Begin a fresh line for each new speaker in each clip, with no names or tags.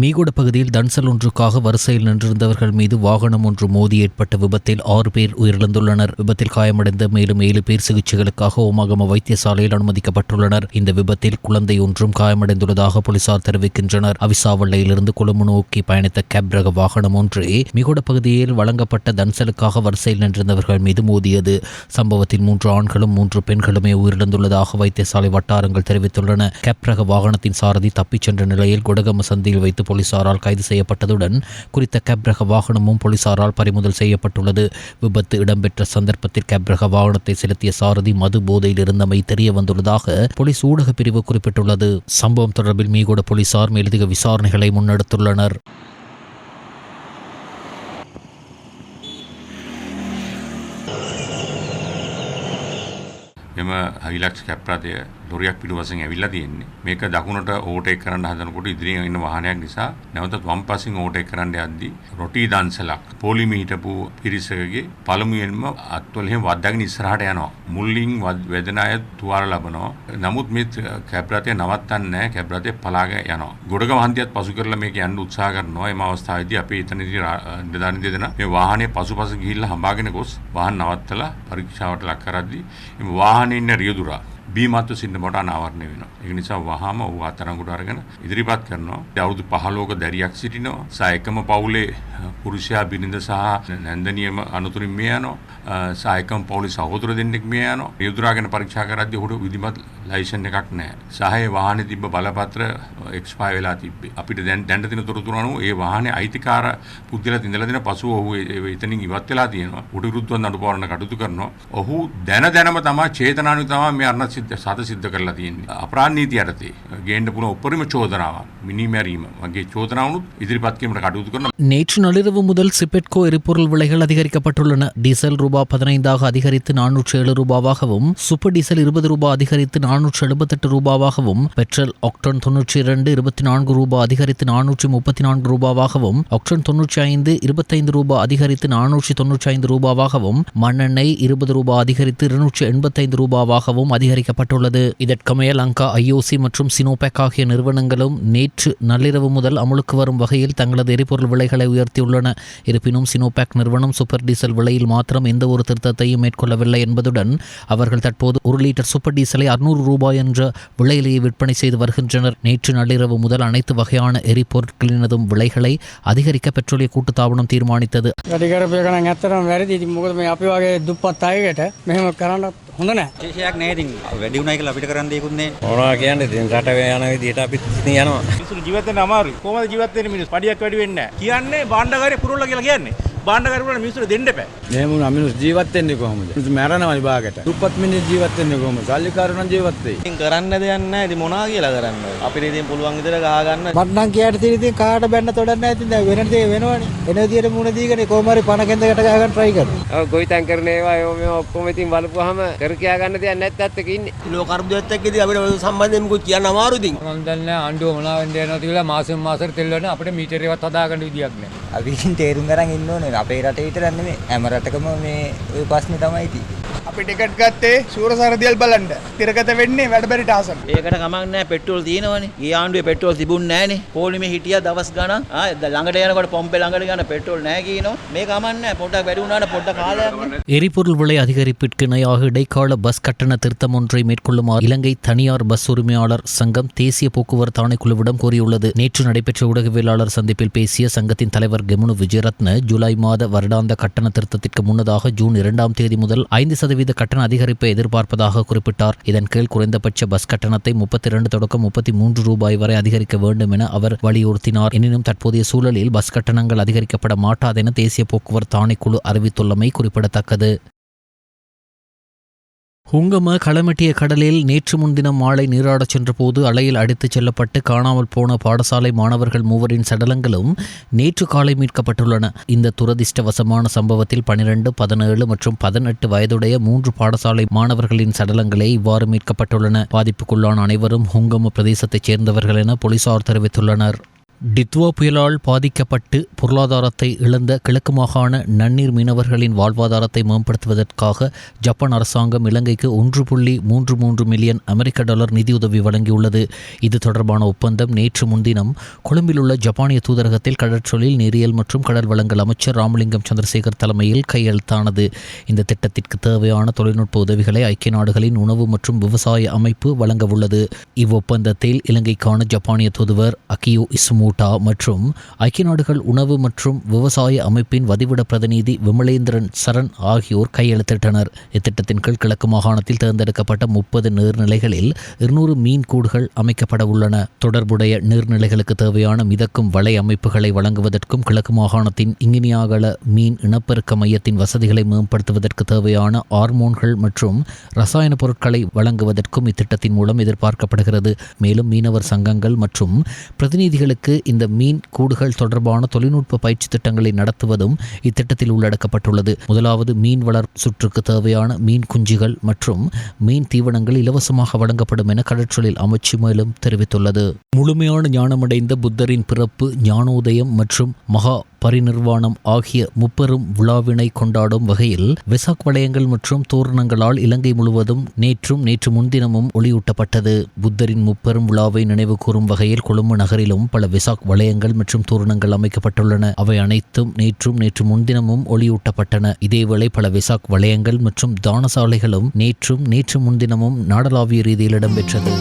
மீகொட பகுதியில் தன்சல் ஒன்றுக்காக வரிசையில் நின்றிருந்தவர்கள் மீது வாகனம் ஒன்று மோதி ஏற்பட்ட விபத்தில் 6 பேர் உயிரிழந்துள்ளனர். விபத்தில் காயமடைந்த மேலும் 7 பேர் சிகிச்சைகளுக்காக ஓமகம வைத்தியசாலையில் அனுமதிக்கப்பட்டுள்ளனர். இந்த விபத்தில் குழந்தை ஒன்றும் காயமடைந்துள்ளதாக போலீசார் தெரிவிக்கின்றனர். அவிசாவள்ளையிலிருந்து கொழும்பு நோக்கி பயணித்த கேப் ரக வாகனம் ஒன்று மீகொட பகுதியில் வழங்கப்பட்ட தன்சலுக்காக வரிசையில் நின்றிருந்தவர்கள் மீது மோதியது. சம்பவத்தில் 3 ஆண்களும் 3 பெண்களுமே உயிரிழந்துள்ளதாக வைத்தியசாலை வட்டாரங்கள் தெரிவித்துள்ளன. கேப் ரக வாகனத்தின் சாரதி தப்பிச் சென்ற நிலையில் கொடகம சந்தியில் வைத்து போலீசாரால் கைது செய்யப்பட்டதுடன் குறித்த கேப் ரக வாகனமும் போலீசாரால் பறிமுதல் செய்யப்பட்டுள்ளது. விபத்து இடம்பெற்ற சந்தர்ப்பத்தில் கேப் ரக வாகனத்தை செலுத்திய சாரதி மது போதையில் இருந்தமை தெரிய வந்துள்ளதாக போலீஸ் ஊடக பிரிவு குறிப்பிட்டுள்ளது. சம்பவம் தொடர்பில் மீகொட போலீசார் மேலதிக விசாரணைகளை முன்னெடுத்துள்ளனர்.
එම හයිලක්ස් කැප්රාතය ලොරියක් පිටුපසින් ඇවිල්ලා තියෙන්නේ. මේක දකුණට ඕවර්ටේක් කරන්න හදනකොට ඉදිරියෙන් එන වාහනයක් නිසා නැවතත් වම් පසින් ඕවර්ටේක් කරන්න යද්දී රොටි දන්සලක් පොලිමේ හිටපු පිරිසකගේ පළමුවෙන්ම අත්වලින් වද්දාගෙන ඉස්සරහට යනවා. මුල්ලින් වැදෙන අය තුවාල ලබනවා. නමුත් මේ කැප්රාතය නවත්තන්නේ නැහැ. කැප්රාතය පලාගෙන යනවා. ගොඩගම හන්දියත් පසු කරලා මේක යන්න උත්සාහ කරනවා. එම අවස්ථාවේදී අපි එතනදී නිලධාරි දෙදෙනා මේ වාහනේ පසුපස ගිහිල්ලා හඹාගෙන ගොස් වාහන නවත්තලා පරීක්ෂාවට ලක් කරද්දී මේ වාහනේ ඉන්න රියදුරා බීමත්ව සින්න මට අනාවරණය වෙනවා. ඒක නිසා වහාම ඌ අතරංගුට අරගෙන ඉදිරිපත් කරනවා. අවුරුදු 15ක දැරියක් සිටිනවා. සහ එකම පවුලේ පුරුෂයා බිරිඳ සහ නැන්දනියම අනුතුරින් මිය යනවා. සහ එකම පවුලේ සහෝදර දෙන්නෙක් මිය යනවා. රියදුරාගෙන පරීක්ෂා කරද්දී ඔහුට විධිමත් ලයිසන් එකක් නැහැ. සහ ඒ වාහනේ තිබ්බ බලපත්‍ර එක්ස්පයර් වෙලා තිබ්බේ. අපිට දැන් තියෙන තොරතුරු අනුව ඒ වාහනේ අයිතිකාර පුද්ගලයා ඉඳලා දෙන පසුව ඔහු එතනින් ඉවත් වෙලා තියෙනවා. උඩ විරුද්ධව නඩුපවරණ කටයුතු කරනවා. ඔහු දැනම තමයි චේතනානුව තමයි මේ අරණ සාද සිද්ධ කරලා තියෙන්නේ. අපරාධ නීතිය යටතේ ගේන්න පුළුවන් උපරිම චෝදනාවක් මිනිමැරීම වගේ චෝදනාවනුත් ඉදිරිපත් කිරීමට කටයුතු කරනවා.
நேற்று நள்ளிரவு முதல் சிபெட்கோ எரிபொருள் விலைகள் அதிகரிக்கப்பட்டுள்ளன. டீசல் ரூபாய் 15 அதிகரித்து 407 ரூபாவாகவும், சூப்பர் டீசல் 20 ரூபாய் அதிகரித்து 478 ரூபாவாகவும், பெட்ரோல் ஆக்டேன் 92 24 ரூபாய் அதிகரித்து 434 ரூபாவாகவும், ஆக்டேன் 95 25 ரூபாய் அதிகரித்து 495 ரூபாவாகவும், மண்ணெண்ணெய் 20 ரூபாய் அதிகரித்து 285 ரூபாவாகவும் அதிகரிக்கப்பட்டுள்ளது. இதற்கமைய லங்கா ஐஓசி மற்றும் சினோபேக் ஆகிய நிறுவனங்களும் நேற்று நள்ளிரவு முதல் அமுலுக்கு வரும் வகையில் தங்களது எரிபொருள் விலைகளை உயர்த்தியுள்ளன. இருப்பினும் சினோபேக் நிறுவனம் சூப்பர் டீசல் விலையில் மாத்திரம் எந்த ஒரு திருத்தத்தையும் மேற்கொள்ளவில்லை என்பதுடன் அவர்கள் தற்போது 1 லிட்டர் சூப்பர் டீசலை 600 ரூபாய் என்ற விலையிலேயே விற்பனை செய்து வருகின்றனர். நேற்று நள்ளிரவு முதல் அனைத்து வகையான எரிபொருட்களினதும் விலைகளை அதிகரிக்க பெட்ரோலிய கூட்டுத்தாபனம் தீர்மானித்தது.
හොඳ නෑ. විශේෂයක් නෑ. ඉතින් වැඩි උනායි කියලා අපිට කරන්න දෙයක්වත් නෑ.
මොනවා කියන්නේ ඉතින් රට යන විදියට අපිත් ඉතින් යනවා.
මිනිස්සු ජීවත් වෙන්න අමාරුයි. කොහොමද ජීවත් වෙන්නේ මිනිස්සු? පඩියක් වැඩි වෙන්නේ නෑ. කියන්නේ භාණ්ඩාගාරේ පුරවලා කියලා කියන්නේ. භාණ්ඩාගාරේ පුරවලා මිනිස්සුන්ට දෙන්න එපා.
මෙහෙම වුණා මිනිස්සු ජීවත් වෙන්නේ කොහොමද? මිනිස්සු මැරෙනවා විභාගයට. දුප්පත් මිනිස්සු ජීවත් වෙන්නේ කොහොමද? සල්ලිකාරයෝ නම් ජීවත් වෙයි.
ඉතින් කරන්න දෙයක් නෑ. ඉතින් මොනවා කියලා කරන්න. අපිට ඉතින් පුළුවන් විදිහට ගහ ගන්න.
මට නම් කියාට තියෙන ඉතින් කාට බැන්න තොඩක් නෑ. ඉතින් දැන් වෙන දේ වෙනවනේ. එන විදියට මුණ දීගෙන කොහොම හරි පණ කෙන්දකට ගහ ගන්න try කරනවා.
ඔව් ගොවිතැන් කරන ඒවා මේ ඔක්කොම ඉතින් බලපුවාම කර කියා ගන්න දෙයක් නැත්තත් එක ඉන්නේ.
ලෝක අර්බුදයත් එක්කදී අපිට සම්බන්ධයෙන් මොකද කියන්න අමාරු ඉතින්.
මම දන්නේ නැහැ ආණ්ඩුව මොනවා වෙන්නේ යනවද කියලා මාසෙන් මාසෙට තෙල් වල අපිට මීටරේවත් හදාගන්න විදියක් නැහැ.
අපි ඉතින් තේරුම් ගන්න ඉන්න ඕනේ. අපේ රටේ විතරක් නෙමෙයි හැම රටකම මේ ওই ප්‍රශ්නේ තමයි තියෙන්නේ.
අපි ටිකට් ගත්තේ සූරසාරදියල් බලන්න. තිරගත වෙන්නේ වැඩබරිට ආසන්න.
ඒකට කමක් නැහැ. පෙට්‍රෝල් තියෙනවනේ. ඊ ආණ්ඩුවේ පෙට්‍රෝල් තිබුණ නැහනේ. පොලිමේ හිටියා දවස් ගණන්. ළඟට යනකොට පොම්පේ ළඟට ගන්න පෙට්‍රෝල් නැහැ කියනවා. මේ කමක් නැහැ. පොඩ්ඩක් වැඩි වුණාට පොඩ්ඩක් කාලයක්.
எரிபொருள் விலை அதிகரிப்பிற்கு இணையாக இடைக்கால பஸ் கட்டண திருத்தம் ஒன்றை மேற்கொள்ளுமாறு இலங்கை தனியார் பஸ் உரிமையாளர் சங்கம் தேசிய போக்குவரத்து ஆணைக்குழுவிடம் கோரியுள்ளது. நேற்று நடைபெற்ற ஊடகவியலாளர் சந்திப்பில் பேசிய சங்கத்தின் தலைவர் கெமுனு விஜயரத்ன ஜூலை மாத வருடாந்த கட்டண திருத்தத்திற்கு முன்னதாக ஜூன் 2ஆம் தேதி முதல் 5% கட்டண அதிகரிப்பை எதிர்பார்ப்பதாக குறிப்பிட்டார். இதன் கீழ் குறைந்தபட்ச பஸ் கட்டணத்தை 32 தொடக்கம் 33 ரூபாய் வரை அதிகரிக்க வேண்டும் என அவர் வலியுறுத்தினார். எனினும் தற்போதைய சூழலில் பஸ் கட்டணங்கள் அதிகரிக்கப்பட மாட்டாது என தேசிய போக்குவரத்து ஆணைக்குழு அறிவித்துள்ளமை குறிப்பிடத்தக்கது. ஹுங்கம களமெட்டிய கடலில் நேற்று முன்தினம் மாலை நீராடச் சென்றபோது அலையில் அடித்துச் செல்லப்பட்டு காணாமல் போன பாடசாலை மாணவர்கள் 3 சடலங்களும் நேற்று காலை மீட்கப்பட்டுள்ளன. இந்த துரதிர்ஷ்டவசமான சம்பவத்தில் 12, 17 மற்றும் 18 வயதுடைய 3 பாடசாலை மாணவர்களின் சடலங்களே இவ்வாறு மீட்கப்பட்டுள்ளன. பாதிப்புக்குள்ளான அனைவரும் ஹுங்கம பிரதேசத்தைச் சேர்ந்தவர்கள் என போலீசார் தெரிவித்துள்ளனர். டித்வா புயலால் பாதிக்கப்பட்டு பொருளாதாரத்தை இழந்த கிழக்கு மாகாண நன்னீர் மீனவர்களின் வாழ்வாதாரத்தை மேம்படுத்துவதற்காக ஜப்பான் அரசாங்கம் இலங்கைக்கு 1.33 மில்லியன் அமெரிக்க டாலர் நிதியுதவி வழங்கியுள்ளது. இது தொடர்பான ஒப்பந்தம் நேற்று முன்தினம் கொழும்பில் உள்ள ஜப்பானிய தூதரகத்தில் கடற்சொழில், நீரியல் மற்றும் கடல் வளங்கள் அமைச்சர் ராமலிங்கம் சந்திரசேகர் தலைமையில் கையெழுத்தானது. இந்த திட்டத்திற்கு தேவையான தொழில்நுட்ப உதவிகளை ஐக்கிய நாடுகளின் உணவு மற்றும் விவசாய அமைப்பு வழங்கவுள்ளது. இவ்வொப்பந்தத்தில் இலங்கைக்கான ஜப்பானிய தூதுவர் அகியோ இசுமூட்டா மற்றும் ஐக்கிய நாடுகள் உணவு மற்றும் விவசாய அமைப்பின் வதிவிட பிரதிநிதி விமலேந்திரன் சரண் ஆகியோர் கையெழுத்திட்டனர். இத்திட்டத்தின் கீழ் கிழக்கு மாகாணத்தில் தேர்ந்தெடுக்கப்பட்ட 30 நீர்நிலைகளில் 200 மீன் கூடுகள் அமைக்கப்பட உள்ளன. தொடர்புடைய நீர்நிலைகளுக்கு தேவையான மிதக்கும் வலை அமைப்புகளை வழங்குவதற்கும் கிழக்கு மாகாணத்தின் இங்கினியாகல மீன் இனப்பெருக்க மையத்தின் வசதிகளை மேம்படுத்துவதற்கு தேவையான ஹார்மோன்கள் மற்றும் ரசாயன பொருட்களை வழங்குவதற்கும் இத்திட்டத்தின் மூலம் எதிர்பார்க்கப்படுகிறது. மேலும் மீனவர் சங்கங்கள் மற்றும் பிரதிநிதிகளுக்கு இந்த மீன் கூடுகள் தொடர்பான தொழில்நுட்ப பயிற்சி திட்டங்களை நடத்துவதும் இத்திட்டத்தில் உள்ளடக்கப்பட்டுள்ளது. முதலாவது மீன் வளர் சுற்றுக்கு தேவையான மீன் குஞ்சுகள் மற்றும் மீன் தீவனங்கள் இலவசமாக வழங்கப்படும் என கடற்சொழில் அமைச்சு மேலும் தெரிவித்துள்ளது. முழுமையான ஞானமடைந்த புத்தரின் பிறப்பு, ஞானோதயம் மற்றும் மகா பரிநிர்வாணம் ஆகிய முப்பெரும் விழாவினை கொண்டாடும் வகையில் வெசாக் வளையங்கள் மற்றும் தோரணங்களால் இலங்கை முழுவதும் நேற்று முன்தினமும் ஒளியூட்டப்பட்டது. புத்தரின் முப்பெரும் விழாவை நினைவு கூறும் வகையில் கொழும்பு நகரிலும் பல வெசாக் வளையங்கள் மற்றும் தோரணங்கள் அமைக்கப்பட்டுள்ளன. அவை அனைத்தும் நேற்று முன்தினமும் ஒளியூட்டப்பட்டன. இதேவேளை பல வெசாக் வளையங்கள் மற்றும் தானசாலைகளும் நேற்று முன்தினமும் நாடளாவிய ரீதியில் இடம்பெற்றது.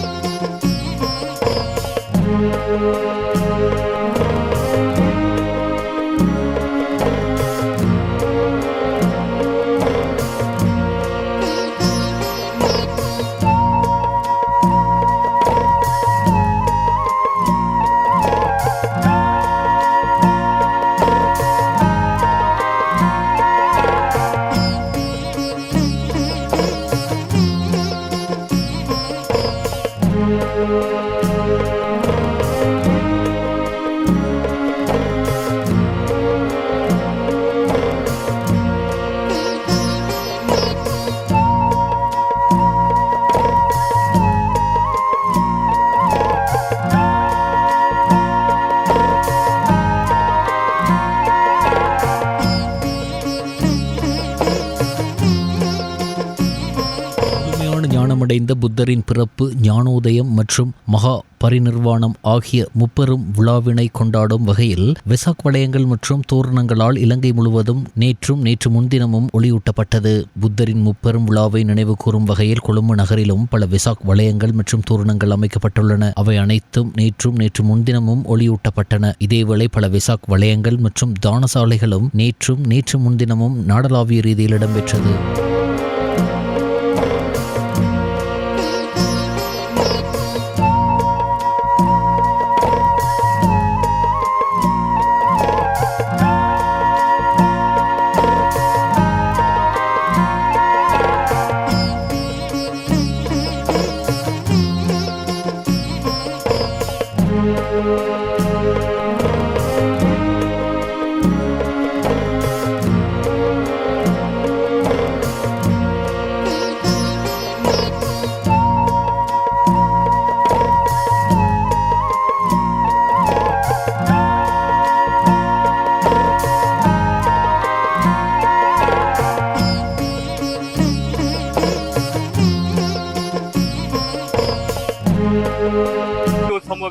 ஞானமடைந்த புத்தரின் பிறப்பு, ஞானோதயம் மற்றும் மகா பரிநிர்வாணம் ஆகிய முப்பெரும் விழாவினை கொண்டாடும் வகையில் வெசாக் வளையங்கள் மற்றும் தோரணங்களால் இலங்கை முழுவதும் நேற்று முன்தினமும் ஒளியூட்டப்பட்டது. புத்தரின் முப்பெரும் விழாவை நினைவு கூறும் வகையில் கொழும்பு நகரிலும் பல வெசாக் வளையங்கள் மற்றும் தோரணங்கள் அமைக்கப்பட்டுள்ளன. அவை அனைத்தும் நேற்று முன்தினமும் ஒளியூட்டப்பட்டன. இதேவேளை பல வெசாக் வளையங்கள் மற்றும் தானசாலைகளும் நேற்று முன்தினமும் நாடளாவிய ரீதியில் இடம்பெற்றது.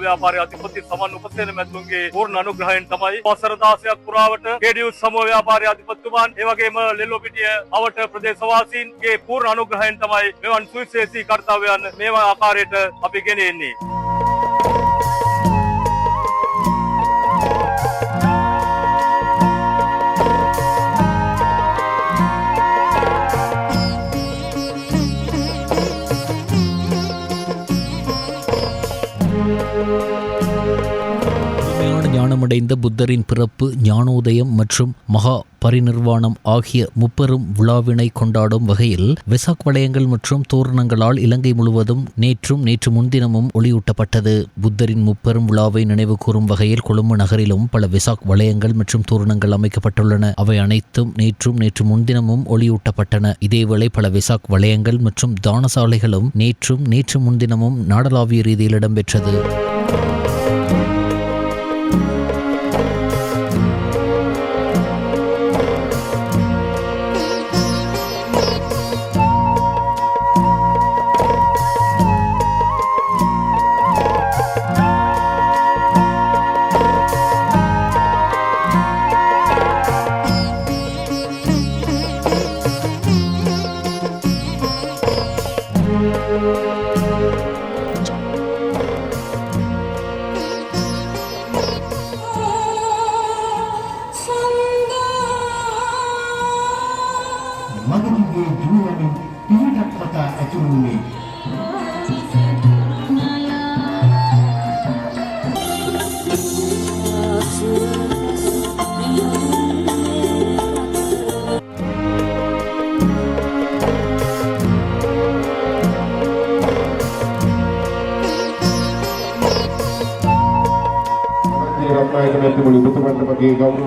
व्यापार अधिपति समान उपसेन मैතුන්ගේ පූර්ණ අනුග්‍රහයෙන් තමයි වසර 16ක් පුරාවට KDU සමූහ ව්‍යාපාර අධිපතිතුමාන් ඒ වගේම ලෙල්ලෝපිටිය අවට ප්‍රදේශවාසීන්ගේ පූර්ණ අනුග්‍රහයෙන් තමයි මෙවන් සුවිශේෂී කර්තව්‍යයන් මේවා ආකාරයට අපි ගෙනෙන්නේ.
ஞானமடைந்த புத்தரின் பிறப்பு, ஞானோதயம் மற்றும் மகா பரிநிர்வாணம் ஆகிய முப்பெரும் விழாவினை கொண்டாடும் வகையில் வெசாக் வளையங்கள் மற்றும் தோரணங்களால் இலங்கை முழுவதும் நேற்று முன்தினமும் ஒளியூட்டப்பட்டது. புத்தரின் முப்பெரும் விழாவை நினைவு கூறும் வகையில் கொழும்பு நகரிலும் பல வெசாக் வளையங்கள் மற்றும் தோரணங்கள் அமைக்கப்பட்டுள்ளன. அவை அனைத்தும் நேற்று முன்தினமும் ஒளியூட்டப்பட்டன. இதேவேளை பல வெசாக் வளையங்கள் மற்றும் தானசாலைகளும் நேற்று முன்தினமும் நாடளாவிய ரீதியில் இடம்பெற்றது.
අගමැතිතුමනි ඔබතුමන්ට මගේ ගෞරව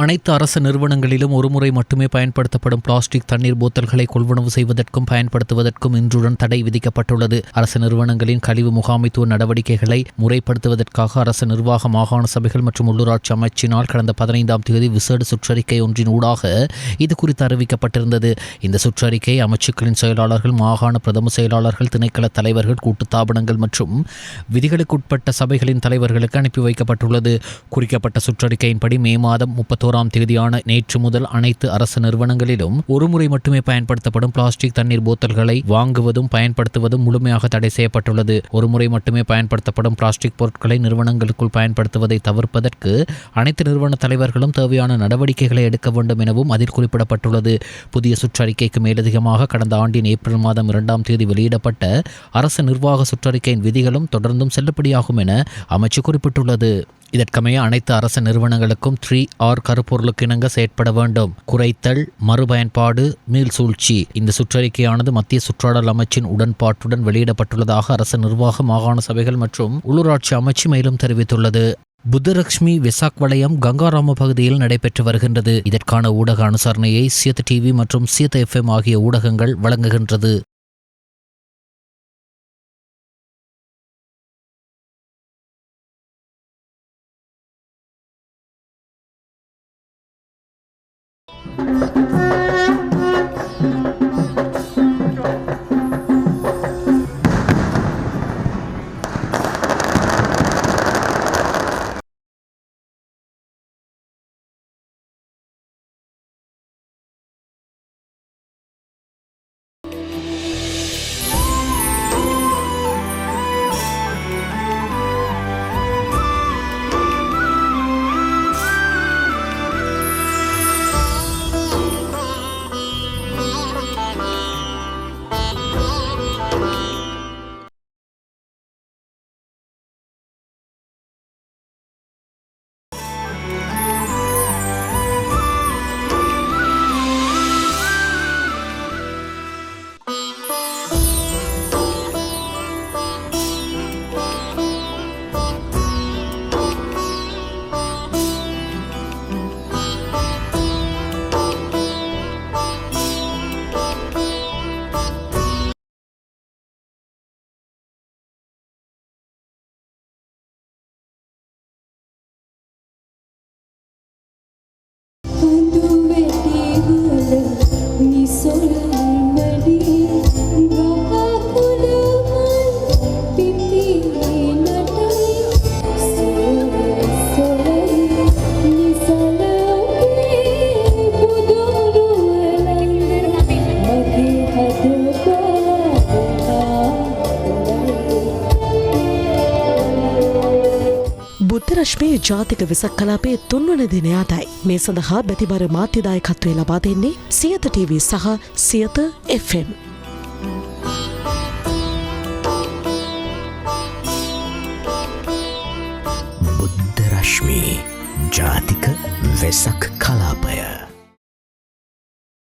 அனைத்து அரசு நிறுவனங்களிலும் ஒருமுறை மட்டுமே பயன்படுத்தப்படும் பிளாஸ்டிக் தண்ணீர் போத்தல்களை கொள்வனவு செய்வதற்கும் பயன்படுத்துவதற்கும் இன்றுடன் தடை விதிக்கப்பட்டுள்ளது. அரசு நிறுவனங்களின் கழிவு முகாமைத்துவ நடவடிக்கைகளை முறைப்படுத்துவதற்காக அரசு நிர்வாக மாகாண சபைகள் மற்றும் உள்ளூராட்சி அமைச்சினால் கடந்த 15ஆம் தேதி விசேட சுற்றறிக்கை ஒன்றின் ஊடாக இது குறித்து அறிவிக்கப்பட்டிருந்தது. இந்த சுற்றறிக்கை அமைச்சுக்களின் செயலாளர்கள், மாகாண பிரதம செயலாளர்கள், திணைக்கள தலைவர்கள், கூட்டுத்தாபனங்கள் மற்றும் விதிகளுக்குட்பட்ட சபைகளின் தலைவர்களுக்கு அனுப்பி வைக்கப்பட்டுள்ளது. குறிக்கப்பட்ட சுற்றறிக்கையின்படி மே மாதம் 31ஆம் தேதியான நேற்று முதல் அனைத்து அரசு நிறுவனங்களிலும் ஒருமுறை மட்டுமே பயன்படுத்தப்படும் பிளாஸ்டிக் தண்ணீர் போத்தல்களை வாங்குவதும் பயன்படுத்துவதும் முழுமையாக தடை செய்யப்பட்டுள்ளது. ஒருமுறை மட்டுமே பயன்படுத்தப்படும் பிளாஸ்டிக் பொருட்களை நிறுவனங்களுக்குள் பயன்படுத்துவதை தவிர்ப்பதற்கு அனைத்து நிறுவன தலைவர்களும் தேவையான நடவடிக்கைகளை எடுக்க வேண்டும் எனவும் அதில் குறிப்பிடப்பட்டுள்ளது. புதிய சுற்றறிக்கைக்கு மேலதிகமாக கடந்த ஆண்டின் ஏப்ரல் மாதம் 2ஆம் தேதி வெளியிடப்பட்ட அரசு நிர்வாக சுற்றறிக்கையின் விதிகளும் தொடர்ந்தும் செல்லுபடியாகும் என அமைச்சு குறிப்பிட்டுள்ளது. இதற்கமைய அனைத்து அரசு நிறுவனங்களுக்கும் 3R கருப்பொருளுக்கு இணங்க செயற்பட வேண்டும். குறைத்தல், மறுபயன்பாடு, மீள் சூழ்ச்சி. இந்த சுற்றறிக்கையானது மத்திய சுற்றாடல் அமைச்சின் உடன்பாட்டுடன் வெளியிடப்பட்டுள்ளதாக அரசு நிர்வாக மாகாண சபைகள் மற்றும் உள்ளூராட்சி அமைச்சு மேலும் தெரிவித்துள்ளது. புத்தலட்சுமி வெசாக் வலயம் கங்காராம பகுதியில் நடைபெற்று வருகின்றது. இதற்கான ஊடக அனுசரணையை சியத் டிவி மற்றும் சியத் FM ஆகிய ஊடகங்கள் வழங்குகின்றது.
බුද්ධරශ්මයේ ජාතික වෙසක් කලාපයේ 3 වන දිනය අදයි. මේ සඳහා බැතිබර මාධ්‍යදායකත්වය ලබා දෙන්නේ සියත TV සහ සියත FM.
රශ්මී ජාතික වෙසක් කලාපය